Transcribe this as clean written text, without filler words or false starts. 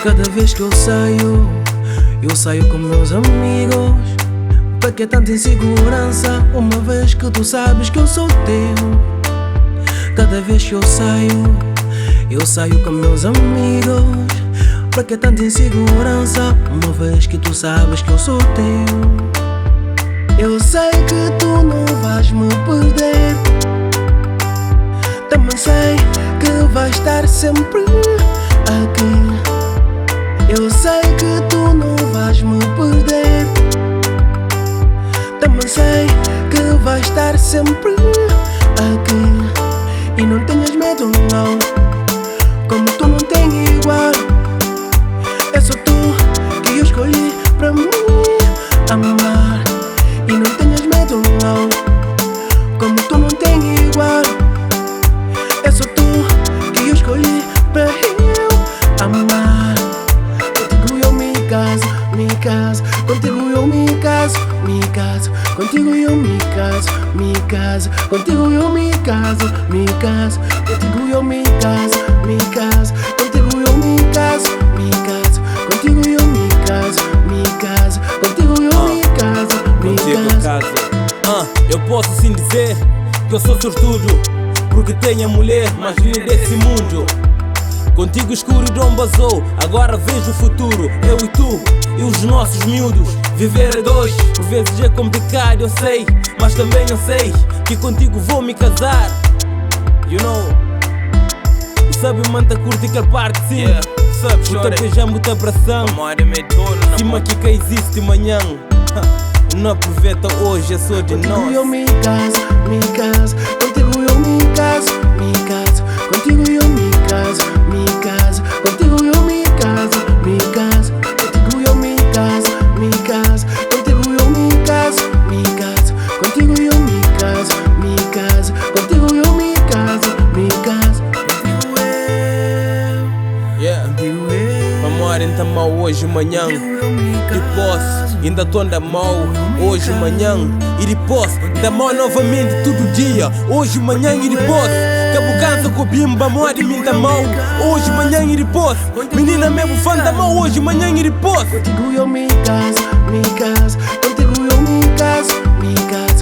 Cada vez que eu saio com meus amigos. Pra que tanta insegurança, uma vez que tu sabes que eu sou teu? Cada vez que eu saio com meus amigos. Pra que tanta insegurança, uma vez que tu sabes que eu sou teu? Eu sei que tu não vais me perder. Também sei que vais estar sempre aqui. Eu sei que tu não vais me perder. Também sei que vais estar sempre aqui. E não tenhas medo não, como tu não tens igual. É só tu que eu escolhi pra mim amar. E não tenhas medo não, como tu não tens igual. É só tu que eu escolhi pra eu amar. Me caso, contigo eu me caso, me caso, contigo eu me caso, me caso, contigo eu me caso, me caso, contigo eu me caso, me caso, contigo eu me caso, me caso, contigo eu me caso, me caso, contigo eu me caso, me caso. Eu posso sim dizer que eu sou sortudo, porque tenho a mulher mais linda desse mundo. Contigo escuro e dombazou, agora vejo o futuro. Eu e tu, e os nossos miúdos. Viver a dois, por vezes é complicado, eu sei. Mas também eu sei que contigo vou me casar. You know. E sabe, manta curta e quer parte sim. Puta que já muita pressão. Cima que cá existe manhã. Não aproveita hoje, é só de nós. Contigo eu me caso, contigo eu me caso, me caso, contigo eu me caso. Me caso, contigo eu me caso, me caso, contigo eu me caso, me caso, contigo eu me caso, me caso, contigo eu me caso, me caso, contigo eu me caso, me caso, contigo eu, contigo eu. Amor, ainda mal hoje, manhã. E posso, ainda tô anda mal hoje, manhã. E depois, ainda mal novamente todo dia. Hoje, manhã e depois. Cabo cansa com bimba, moda e minta mal. Hoje, manhã e depois. Menina mesmo fã da mal. Hoje, manhã e depois. Contigo eu me caso, contigo eu me caso, me caso.